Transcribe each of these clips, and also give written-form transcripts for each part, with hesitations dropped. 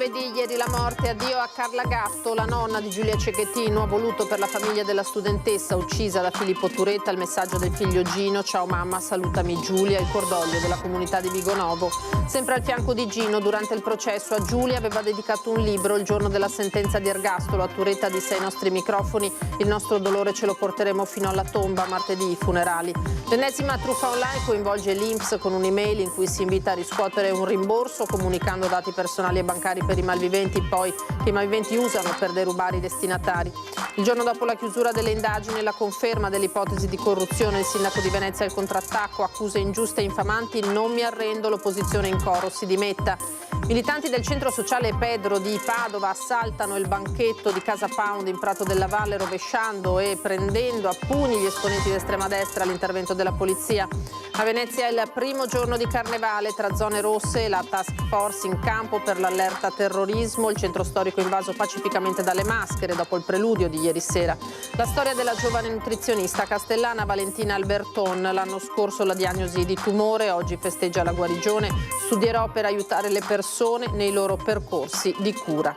giovedì, ieri la morte, addio a Carla Gatto, la nonna di Giulia Cecchettin, nuovo lutto per la famiglia della studentessa uccisa da Filippo Turetta, il messaggio del figlio Gino, ciao mamma, salutami Giulia, il cordoglio della comunità di Vigonovo. Sempre al fianco di Gino, durante il processo, a Giulia aveva dedicato un libro, il giorno della sentenza di ergastolo, a Turetta disse ai nostri microfoni, il nostro dolore ce lo porteremo fino alla tomba, martedì i funerali. L'ennesima truffa online coinvolge l'INPS con un'email in cui si invita a riscuotere un rimborso, comunicando dati personali e bancari per i malviventi, poi che i malviventi usano per derubare i destinatari. Il giorno dopo la chiusura delle indagini e la conferma dell'ipotesi di corruzione, il sindaco di Venezia al contrattacco, accuse ingiuste e infamanti, non mi arrendo, l'opposizione in coro si dimetta. Militanti del centro sociale Pedro di Padova assaltano il banchetto di Casa Pound in Prato della Valle, rovesciando e prendendo a pugni gli esponenti dell'estrema destra all'intervento della polizia. A Venezia è il primo giorno di carnevale, tra zone rosse e la task force in campo per l'allerta terrorismo, il centro storico invaso pacificamente dalle maschere dopo il preludio di ieri sera. La storia della giovane nutrizionista castellana Valentina Alberton, l'anno scorso la diagnosi di tumore, oggi festeggia la guarigione, studierò per aiutare le persone nei loro percorsi di cura.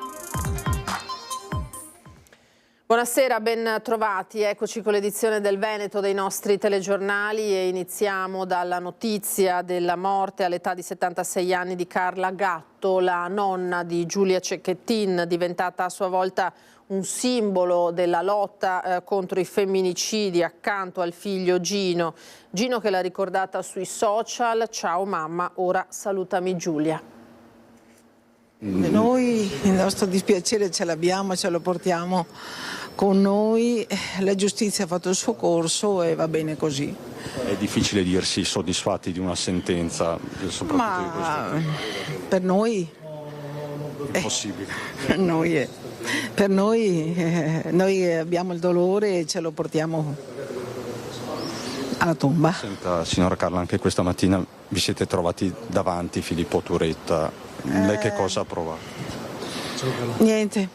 Buonasera, ben trovati. Eccoci con l'edizione del Veneto dei nostri telegiornali e iniziamo dalla notizia della morte all'età di 76 anni di Carla Gatto, la nonna di Giulia Cecchettin, diventata a sua volta un simbolo della lotta contro i femminicidi accanto al figlio Gino. Gino che l'ha ricordata sui social, ciao mamma, ora salutami Giulia. Noi il nostro dispiacere ce l'abbiamo, ce lo portiamo con noi, la giustizia ha fatto il suo corso e va bene così. È difficile dirsi soddisfatti di una sentenza, soprattutto di questo. Per noi è possibile. Per noi abbiamo il dolore e ce lo portiamo alla tomba. Senta, signora Carla, anche questa mattina vi siete trovati davanti Filippo Turetta. Lei che cosa ha provato? Niente.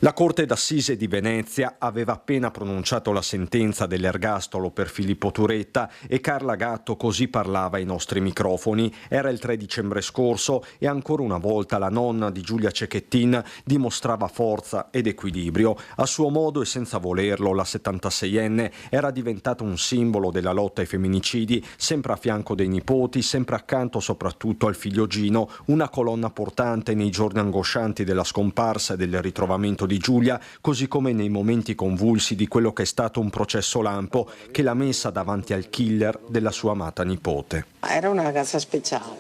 La Corte d'Assise di Venezia aveva appena pronunciato la sentenza dell'ergastolo per Filippo Turetta e Carla Gatto così parlava ai nostri microfoni. Era il 3 dicembre scorso e ancora una volta la nonna di Giulia Cecchettin dimostrava forza ed equilibrio. A suo modo e senza volerlo, la 76enne era diventata un simbolo della lotta ai femminicidi, sempre a fianco dei nipoti, sempre accanto soprattutto al figlio Gino, una colonna portante nei giorni angoscianti della scomparsa e del ritrovamento di Giulia, così come nei momenti convulsi di quello che è stato un processo lampo che l'ha messa davanti al killer della sua amata nipote. Era una ragazza speciale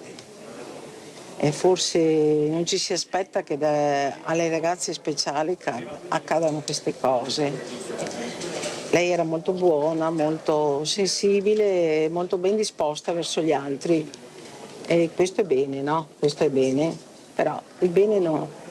e forse non ci si aspetta che alle ragazze speciali accadano queste cose. Lei era molto buona, molto sensibile, molto ben disposta verso gli altri e questo è bene, no? Questo è bene. Però il bene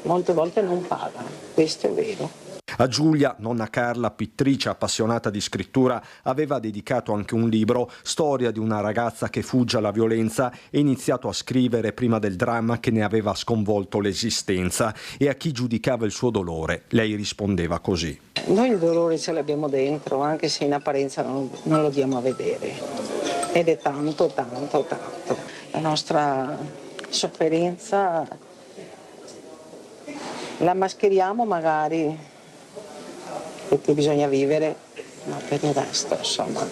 molte volte non paga, questo è vero. A Giulia, nonna Carla, pittrice appassionata di scrittura, aveva dedicato anche un libro, storia di una ragazza che fugge alla violenza, e iniziato a scrivere prima del dramma che ne aveva sconvolto l'esistenza. E a chi giudicava il suo dolore, lei rispondeva così. Noi il dolore ce l'abbiamo dentro, anche se in apparenza non lo diamo a vedere. Ed è tanto, tanto, tanto. La nostra sofferenza la mascheriamo magari perché bisogna vivere, ma per il resto insomma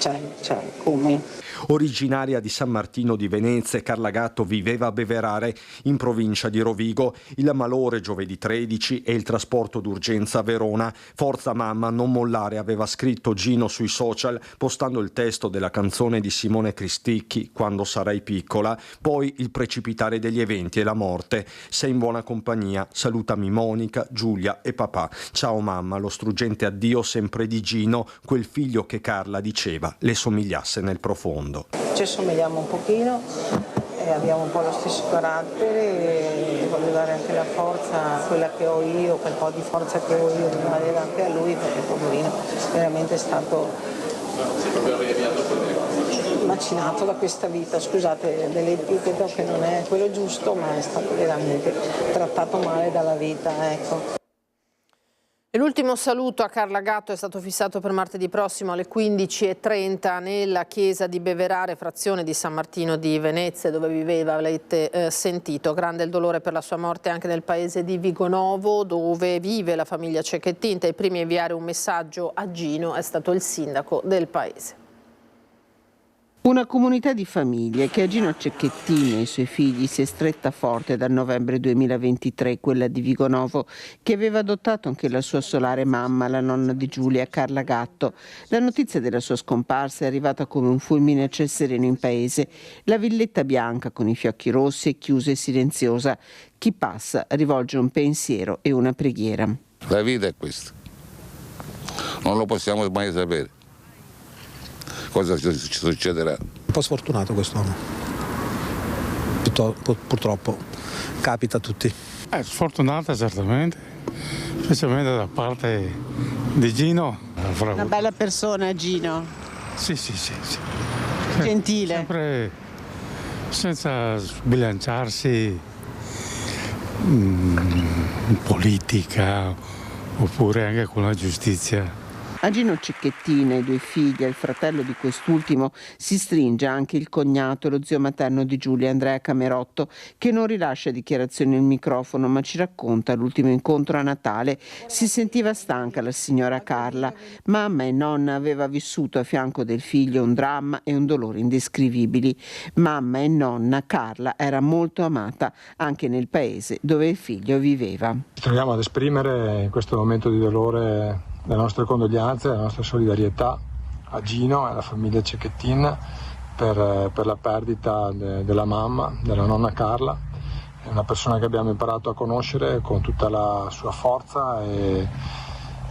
cioè come. Originaria di San Martino di Venezia, Carla Gatto viveva a Beverare, in provincia di Rovigo. Il malore giovedì 13 e il trasporto d'urgenza a Verona. Forza mamma, non mollare, aveva scritto Gino sui social, postando il testo della canzone di Simone Cristicchi, Quando sarai piccola. Poi il precipitare degli eventi e la morte. Sei in buona compagnia, salutami Monica, Giulia e papà. Ciao mamma, lo struggente addio sempre di Gino, quel figlio che Carla diceva le somigliasse nel profondo. Ci assomigliamo un pochino e abbiamo un po' lo stesso carattere e voglio dare anche la forza, quella che ho io, quel po' di forza che ho io, non aveva anche a lui, perché poverino veramente è stato macinato da questa vita, scusate dell'epiteto che non è quello giusto, ma è stato veramente trattato male dalla vita, ecco. E l'ultimo saluto a Carla Gatto è stato fissato per martedì prossimo alle 15:30 nella chiesa di Beverare, frazione di San Martino di Venezia, dove viveva, avete sentito. Grande il dolore per la sua morte anche nel paese di Vigonovo, dove vive la famiglia Cecchettin. Tra i primi a inviare un messaggio a Gino è stato il sindaco del paese. Una comunità di famiglie che a Gino Cecchettin e ai suoi figli si è stretta forte dal novembre 2023, quella di Vigonovo, che aveva adottato anche la sua solare mamma, la nonna di Giulia, Carla Gatto. La notizia della sua scomparsa è arrivata come un fulmine a ciel sereno in paese. La villetta bianca con i fiocchi rossi è chiusa e silenziosa. Chi passa rivolge un pensiero e una preghiera. La vita è questa, non lo possiamo mai sapere cosa ci succederà. Un po' sfortunato quest'uomo, purtroppo capita a tutti. Sfortunata certamente, specialmente da parte di Gino. Una bella persona Gino. Sì. Gentile. Sempre senza sbilanciarsi in politica oppure anche con la giustizia. A Gino Cecchettin, ai due figli e al fratello di quest'ultimo si stringe anche il cognato, lo zio materno di Giulia, Andrea Camerotto, che non rilascia dichiarazioni al microfono ma ci racconta l'ultimo incontro a Natale. Si sentiva stanca la signora Carla. Mamma e nonna aveva vissuto a fianco del figlio un dramma e un dolore indescrivibili. Mamma e nonna Carla era molto amata anche nel paese dove il figlio viveva. Ci troviamo ad esprimere in questo momento di dolore le nostre condoglianze, la nostra solidarietà a Gino e alla famiglia Cecchettin per la perdita della mamma, della nonna Carla. È una persona che abbiamo imparato a conoscere con tutta la sua forza e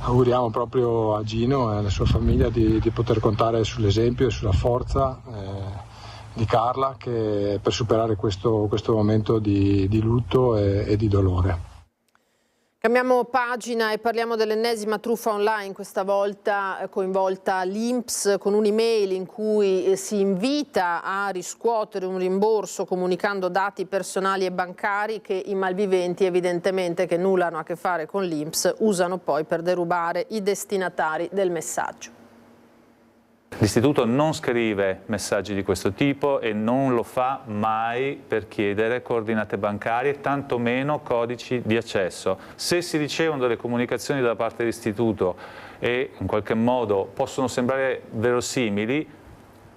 auguriamo proprio a Gino e alla sua famiglia di poter contare sull'esempio e sulla forza di Carla per superare questo momento di lutto e di dolore. Cambiamo pagina e parliamo dell'ennesima truffa online, questa volta coinvolta l'INPS, con un'email in cui si invita a riscuotere un rimborso comunicando dati personali e bancari che i malviventi, evidentemente che nulla hanno a che fare con l'INPS, usano poi per derubare i destinatari del messaggio. L'istituto non scrive messaggi di questo tipo e non lo fa mai per chiedere coordinate bancarie, tantomeno codici di accesso. Se si ricevono delle comunicazioni da parte dell'istituto e in qualche modo possono sembrare verosimili,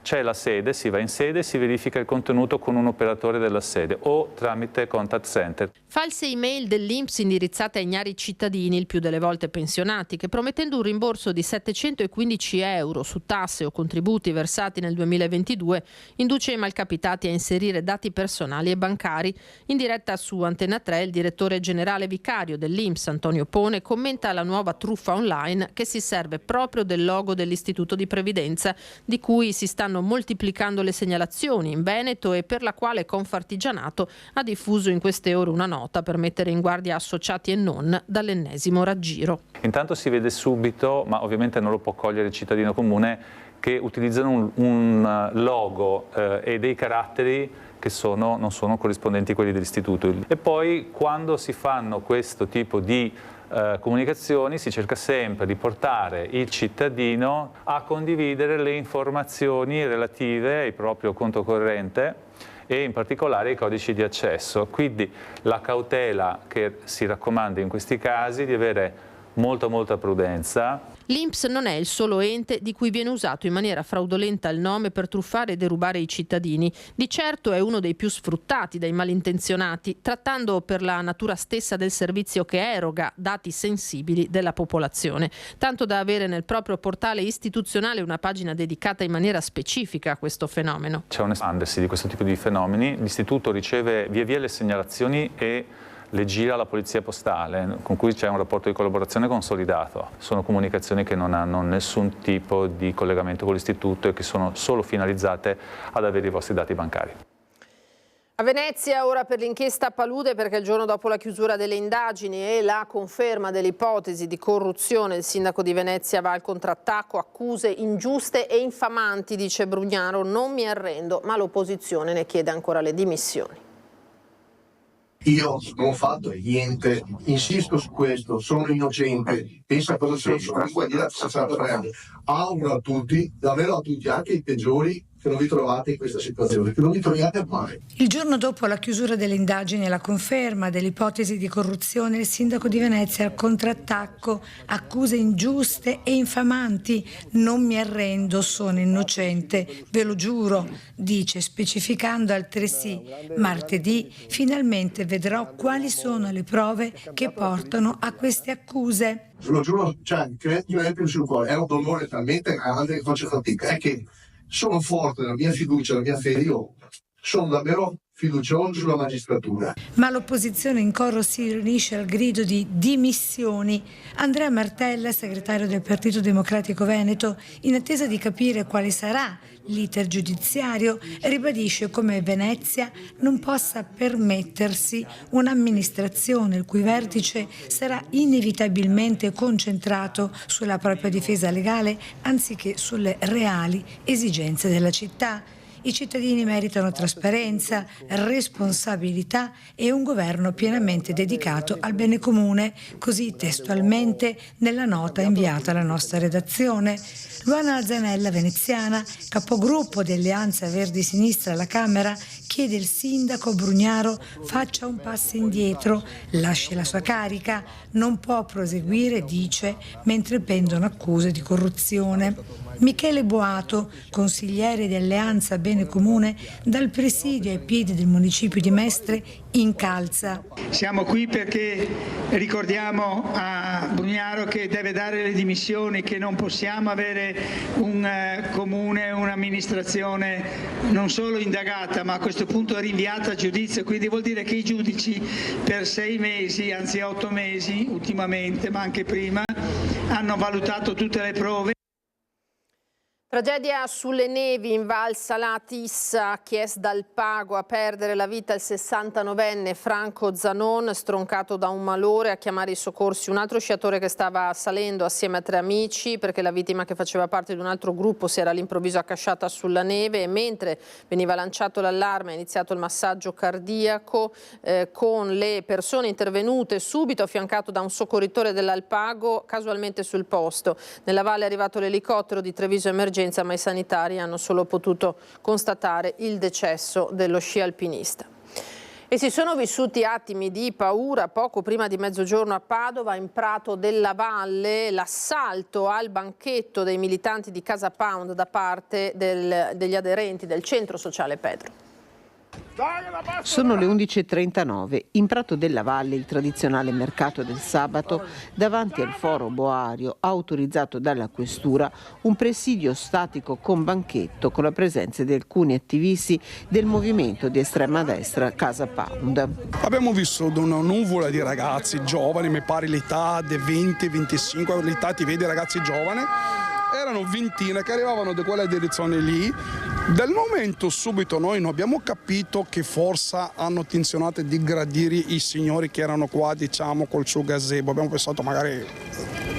c'è la sede, si va in sede e si verifica il contenuto con un operatore della sede o tramite contact center. False email dell'INPS indirizzate ai ignari cittadini, il più delle volte pensionati, che promettendo un rimborso di 715 euro su tasse o contributi versati nel 2022 induce i malcapitati a inserire dati personali e bancari. In diretta su Antena 3 il direttore generale vicario dell'INPS, Antonio Pone, commenta la nuova truffa online che si serve proprio del logo dell'Istituto di Previdenza, di cui si stanno moltiplicando le segnalazioni in Veneto e per la quale Confartigianato ha diffuso in queste ore una nota per mettere in guardia associati e non dall'ennesimo raggiro. Intanto si vede subito, ma ovviamente non lo può cogliere il cittadino comune, che utilizzano un logo e dei caratteri che non sono corrispondenti a quelli dell'istituto. E poi quando si fanno questo tipo di comunicazioni si cerca sempre di portare il cittadino a condividere le informazioni relative al proprio conto corrente e in particolare i codici di accesso. Quindi la cautela che si raccomanda in questi casi è di avere molta prudenza. L'INPS non è il solo ente di cui viene usato in maniera fraudolenta il nome per truffare e derubare i cittadini. Di certo è uno dei più sfruttati dai malintenzionati, trattando per la natura stessa del servizio che eroga dati sensibili della popolazione, tanto da avere nel proprio portale istituzionale una pagina dedicata in maniera specifica a questo fenomeno. C'è un espandersi di questo tipo di fenomeni, l'istituto riceve via via le segnalazioni e le gira la polizia postale, con cui c'è un rapporto di collaborazione consolidato. Sono comunicazioni che non hanno nessun tipo di collegamento con l'istituto e che sono solo finalizzate ad avere i vostri dati bancari. A Venezia ora per l'inchiesta Palude, perché il giorno dopo la chiusura delle indagini e la conferma dell'ipotesi di corruzione il sindaco di Venezia va al contrattacco, accuse ingiuste e infamanti, dice Brugnaro. Non mi arrendo, ma l'opposizione ne chiede ancora le dimissioni. Io non ho fatto niente, insisto su questo, sono innocente, pensa cosa sono, auguro a tutti, davvero a tutti, anche i peggiori, che non vi trovate in questa situazione, che non vi troviate mai. Il giorno dopo la chiusura delle indagini e la conferma dell'ipotesi di corruzione, il sindaco di Venezia al contrattacco, accuse ingiuste e infamanti. Non mi arrendo, sono innocente, ve lo giuro, dice, specificando altresì: martedì finalmente vedrò quali sono le prove che portano a queste accuse. Lo giuro, cioè, che io è più sul cuore, è un dolore talmente grande che faccio fatica, è che sono forte nella mia fiducia, nella mia fede, io sono davvero fiducioso sulla magistratura. Ma l'opposizione in coro si riunisce al grido di dimissioni. Andrea Martella, segretario del Partito Democratico Veneto, in attesa di capire quale sarà l'iter giudiziario, ribadisce come Venezia non possa permettersi un'amministrazione il cui vertice sarà inevitabilmente concentrato sulla propria difesa legale anziché sulle reali esigenze della città. I cittadini meritano trasparenza, responsabilità e un governo pienamente dedicato al bene comune, così testualmente nella nota inviata alla nostra redazione. Luana Zanella, veneziana, capogruppo di Alleanza Verdi Sinistra alla Camera, chiede il sindaco Brugnaro faccia un passo indietro, lasci la sua carica, non può proseguire, dice, mentre pendono accuse di corruzione. Michele Boato, consigliere di Alleanza Bene Comune, dal presidio ai piedi del municipio di Mestre, incalza. Siamo qui perché ricordiamo a Brugnaro che deve dare le dimissioni, che non possiamo avere un comune, un'amministrazione non solo indagata ma a questo punto rinviata a giudizio, quindi vuol dire che i giudici per 6 mesi, anzi 8 mesi ultimamente, ma anche prima, hanno valutato tutte le prove. Tragedia sulle nevi in Val Salat-Issa, Chies dal Pago, a perdere la vita il 69enne Franco Zanon, stroncato da un malore. A chiamare i soccorsi un altro sciatore che stava salendo assieme a 3 amici, perché la vittima, che faceva parte di un altro gruppo, si era all'improvviso accasciata sulla neve, e mentre veniva lanciato l'allarme è iniziato il massaggio cardiaco con le persone intervenute subito, affiancato da un soccorritore dell'Alpago casualmente sul posto. Nella valle è arrivato l'elicottero di Treviso Emergenza, ma i sanitari hanno solo potuto constatare il decesso dello sci alpinista. E si sono vissuti attimi di paura poco prima di mezzogiorno a Padova, in Prato della Valle, l'assalto al banchetto dei militanti di Casa Pound da parte degli aderenti del centro sociale Pedro. Sono le 11.39. In Prato della Valle, il tradizionale mercato del sabato, davanti al foro boario autorizzato dalla questura, un presidio statico con banchetto con la presenza di alcuni attivisti del movimento di estrema destra Casa Pound. Abbiamo visto una nuvola di ragazzi giovani, mi pare l'età dei 20-25, l'età ti vedi ragazzi giovani, erano ventina che arrivavano da quella direzione lì. Dal momento subito noi non abbiamo capito che forse hanno intenzionato di gradire i signori che erano qua, diciamo, col suo gazebo. Abbiamo pensato magari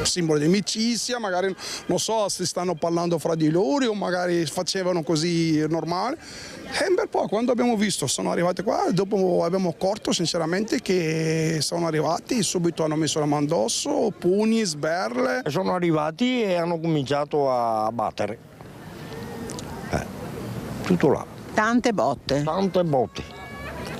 simbolo di amicizia, magari non so se stanno parlando fra di loro o magari facevano così normale. E un bel po', quando abbiamo visto, sono arrivati qua, dopo abbiamo accorto sinceramente che sono arrivati, subito hanno messo la mano addosso, pugni, sberle. Sono arrivati e hanno cominciato a battere. Tutto là. Tante botte. Tante botte.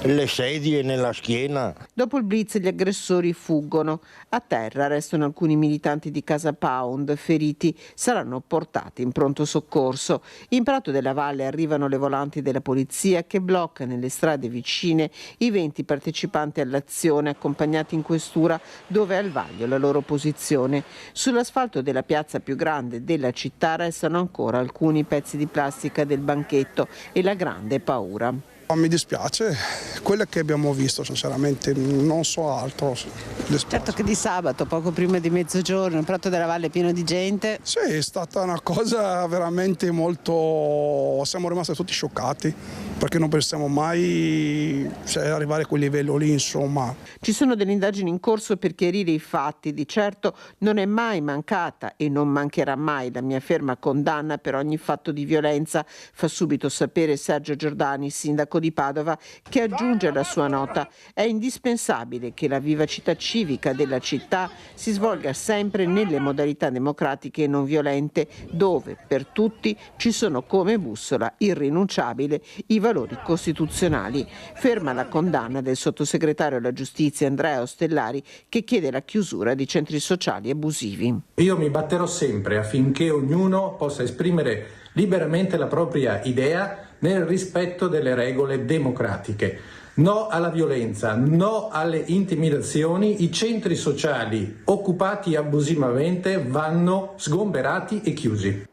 Le sedie nella schiena. Dopo il blitz gli aggressori fuggono. A terra restano alcuni militanti di Casa Pound, feriti saranno portati in pronto soccorso. In Prato della Valle arrivano le volanti della polizia che blocca nelle strade vicine i 20 partecipanti all'azione, accompagnati in questura dove è al vaglio la loro posizione. Sull'asfalto della piazza più grande della città restano ancora alcuni pezzi di plastica del banchetto e la grande paura. Mi dispiace, quello che abbiamo visto sinceramente, non so altro. Certo che di sabato, poco prima di mezzogiorno, il Prato della Valle è pieno di gente. Sì, è stata una cosa veramente molto... siamo rimasti tutti scioccati. perché non possiamo mai arrivare a quel livello lì, insomma. Ci sono delle indagini in corso per chiarire i fatti. Di certo non è mai mancata e non mancherà mai la mia ferma condanna per ogni fatto di violenza, fa subito sapere Sergio Giordani, sindaco di Padova, che aggiunge alla sua nota: è indispensabile che la vivacità civica della città si svolga sempre nelle modalità democratiche e non violente, dove per tutti ci sono come bussola irrinunciabile i valori costituzionali. Ferma la condanna del sottosegretario alla giustizia Andrea Ostellari, che chiede la chiusura di centri sociali abusivi. Io mi batterò sempre affinché ognuno possa esprimere liberamente la propria idea nel rispetto delle regole democratiche. No alla violenza, no alle intimidazioni. I centri sociali occupati abusivamente vanno sgomberati e chiusi.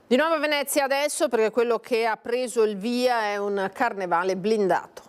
Di nuovo a Venezia adesso, perché quello che ha preso il via è un carnevale blindato.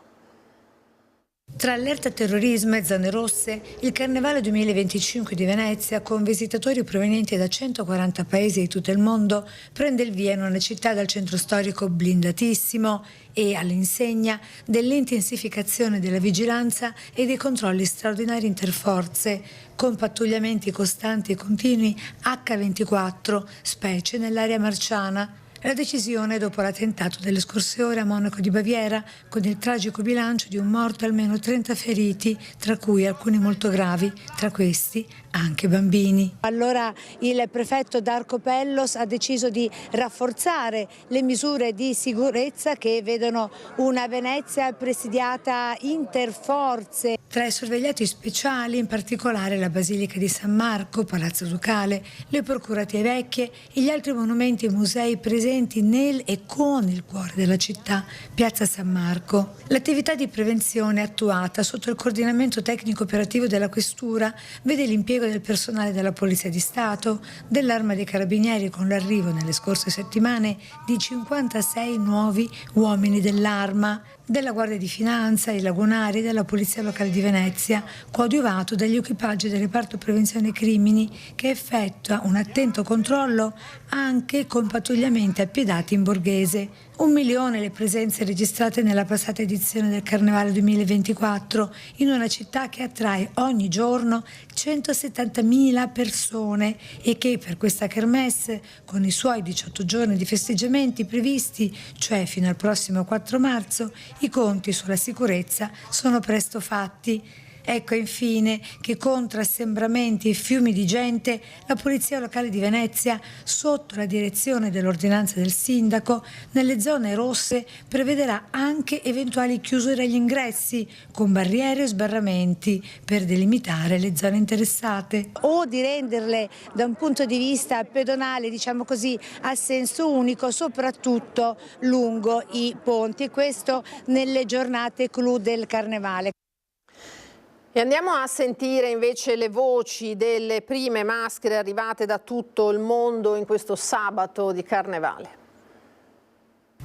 Tra allerta terrorismo e zone rosse, il Carnevale 2025 di Venezia, con visitatori provenienti da 140 paesi di tutto il mondo, prende il via in una città dal centro storico blindatissimo e all'insegna dell'intensificazione della vigilanza e dei controlli straordinari interforze, con pattugliamenti costanti e continui H24, specie nell'area marciana. La decisione dopo l'attentato delle scorse ore a Monaco di Baviera, con il tragico bilancio di un morto e almeno 30 feriti, tra cui alcuni molto gravi, tra questi anche bambini. Allora il prefetto Darco Pellos ha deciso di rafforzare le misure di sicurezza che vedono una Venezia presidiata interforze. Tra i sorvegliati speciali, in particolare la Basilica di San Marco, Palazzo Ducale, le Procuratie Vecchie e gli altri monumenti e musei presenti nel e con il cuore della città, Piazza San Marco. L'attività di prevenzione attuata sotto il coordinamento tecnico operativo della Questura vede l'impiego del personale della Polizia di Stato, dell'Arma dei Carabinieri, con l'arrivo nelle scorse settimane di 56 nuovi uomini dell'Arma, della Guardia di Finanza, i Lagunari e della Polizia Locale di Venezia, coadiuvato dagli equipaggi del Reparto Prevenzione Crimini, che effettua un attento controllo anche con pattugliamenti appiedati in Borghese. 1 milione le presenze registrate nella passata edizione del Carnevale 2024, in una città che attrae ogni giorno 170.000 persone e che per questa kermesse, con i suoi 18 giorni di festeggiamenti previsti, cioè fino al prossimo 4 marzo, i conti sulla sicurezza sono presto fatti. Ecco infine che contro assembramenti e fiumi di gente la Polizia Locale di Venezia, sotto la direzione dell'ordinanza del sindaco, nelle zone rosse prevederà anche eventuali chiusure agli ingressi con barriere o sbarramenti per delimitare le zone interessate. O di renderle da un punto di vista pedonale, diciamo così, a senso unico, soprattutto lungo i ponti, questo nelle giornate clou del Carnevale. E andiamo a sentire invece le voci delle prime maschere arrivate da tutto il mondo in questo sabato di Carnevale.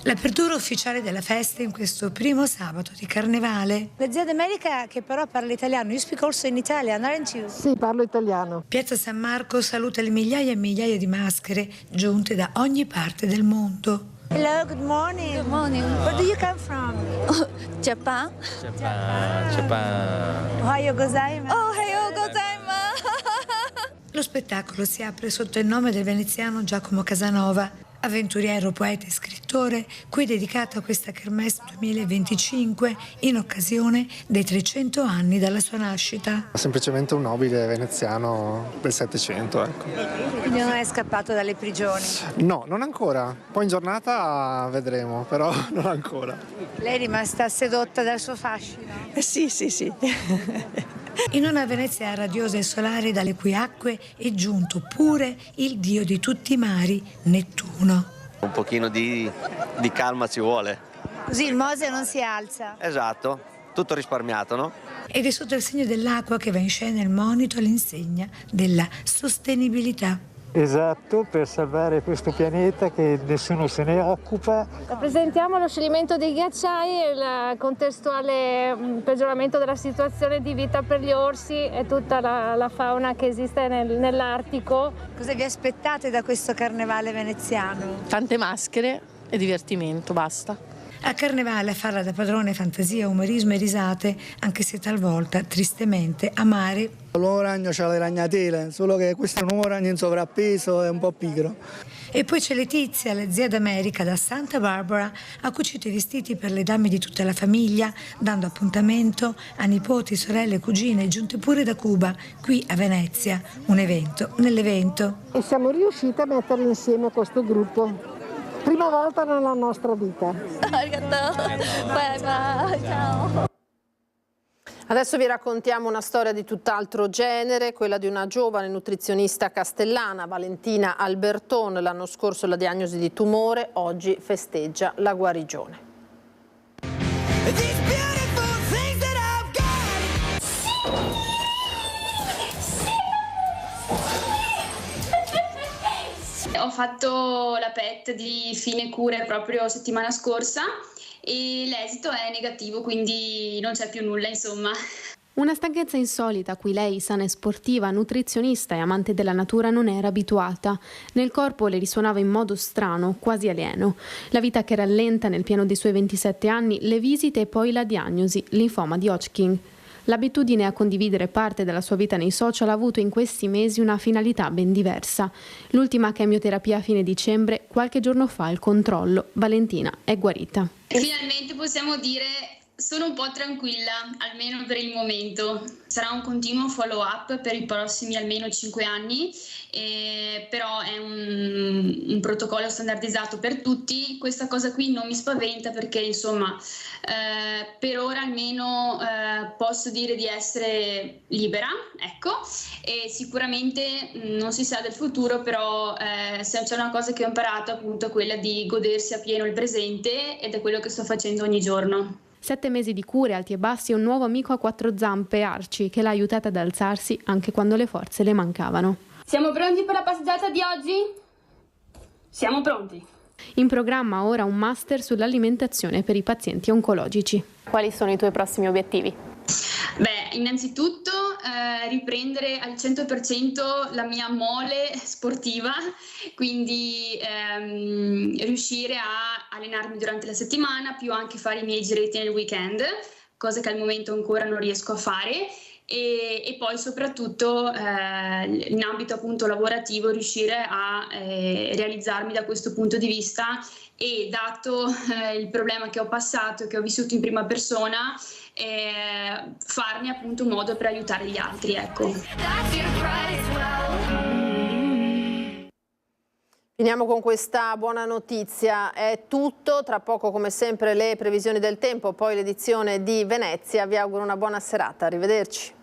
L'apertura ufficiale della festa in questo primo sabato di Carnevale. La zia Domenica che però parla italiano. You speak also in Italian, aren't you? Sì, parlo italiano. Piazza San Marco saluta le migliaia e migliaia di maschere giunte da ogni parte del mondo. Hello, good morning. Good morning. Where do you come from? Japan. Japan. Ohayo gozaimasu. Ohayo gozaimasu. Lo spettacolo si apre sotto il nome del veneziano Giacomo Casanova, avventuriero, poeta e scrittore, cui è dedicata questa Kermesse 2025 in occasione dei 300 anni dalla sua nascita. Semplicemente un nobile veneziano del Settecento, ecco. Quindi non è scappato dalle prigioni? No, non ancora. Poi in giornata vedremo, però non ancora. Lei è rimasta sedotta dal suo fascino? Sì. In una Venezia radiosa e solare, dalle cui acque è giunto pure il dio di tutti i mari, Nettuno. Un pochino di calma ci vuole. Così il Mose non si alza. Esatto, tutto risparmiato, no? Ed è sotto il segno dell'acqua che va in scena il monito all'insegna della sostenibilità. Esatto, per salvare questo pianeta che nessuno se ne occupa. Rappresentiamo lo scioglimento dei ghiacciai e il contestuale peggioramento della situazione di vita per gli orsi e tutta la fauna che esiste nell'Artico. Cosa vi aspettate da questo carnevale veneziano? Tante maschere e divertimento, basta. A Carnevale a farla da padrone fantasia, umorismo e risate, anche se talvolta tristemente amare. L'uomo ragno c'ha le ragnatele, solo che questo è un uomo ragno in sovrappeso e un po' pigro. E poi c'è Letizia, la zia d'America da Santa Barbara, ha cucito i vestiti per le dame di tutta la famiglia, dando appuntamento a nipoti, sorelle, cugine, giunte pure da Cuba, qui a Venezia, un evento nell'evento. E siamo riusciti a mettere insieme questo gruppo. Prima volta nella nostra vita. Ciao. Adesso vi raccontiamo una storia di tutt'altro genere, quella di una giovane nutrizionista castellana, Valentina Alberton. L'anno scorso la diagnosi di tumore, oggi festeggia la guarigione. Ho fatto la PET di fine cure proprio settimana scorsa e l'esito è negativo, quindi non c'è più nulla, insomma. Una stanchezza insolita a cui lei, sana e sportiva, nutrizionista e amante della natura, non era abituata. Nel corpo le risuonava in modo strano, quasi alieno. La vita che rallenta nel pieno dei suoi 27 anni, le visite e poi la diagnosi, linfoma di Hodgkin. L'abitudine a condividere parte della sua vita nei social ha avuto in questi mesi una finalità ben diversa. L'ultima chemioterapia a fine dicembre, qualche giorno fa il controllo. Valentina è guarita. Finalmente possiamo dire sono un po' tranquilla, almeno per il momento. Sarà un continuo follow up per i prossimi almeno 5 anni, però è un protocollo standardizzato per tutti. Questa cosa qui non mi spaventa perché insomma per ora almeno posso dire di essere libera, ecco, e sicuramente non si sa del futuro, però se c'è una cosa che ho imparato appunto è quella di godersi appieno il presente ed è quello che sto facendo ogni giorno. 7 mesi di cure, alti e bassi e un nuovo amico a 4 zampe, Archie, che l'ha aiutata ad alzarsi anche quando le forze le mancavano. Siamo pronti per la passeggiata di oggi? Siamo pronti. In programma ora un master sull'alimentazione per i pazienti oncologici. Quali sono i tuoi prossimi obiettivi? Beh, innanzitutto riprendere al 100% la mia mole sportiva, quindi riuscire a allenarmi durante la settimana, più anche fare i miei giretti nel weekend, cosa che al momento ancora non riesco a fare. E poi soprattutto in ambito appunto lavorativo riuscire a realizzarmi da questo punto di vista e dato il problema che ho passato e che ho vissuto in prima persona farne appunto un modo per aiutare gli altri, ecco. Finiamo con questa buona notizia, è tutto, tra poco come sempre le previsioni del tempo, poi l'edizione di Venezia, vi auguro una buona serata, arrivederci.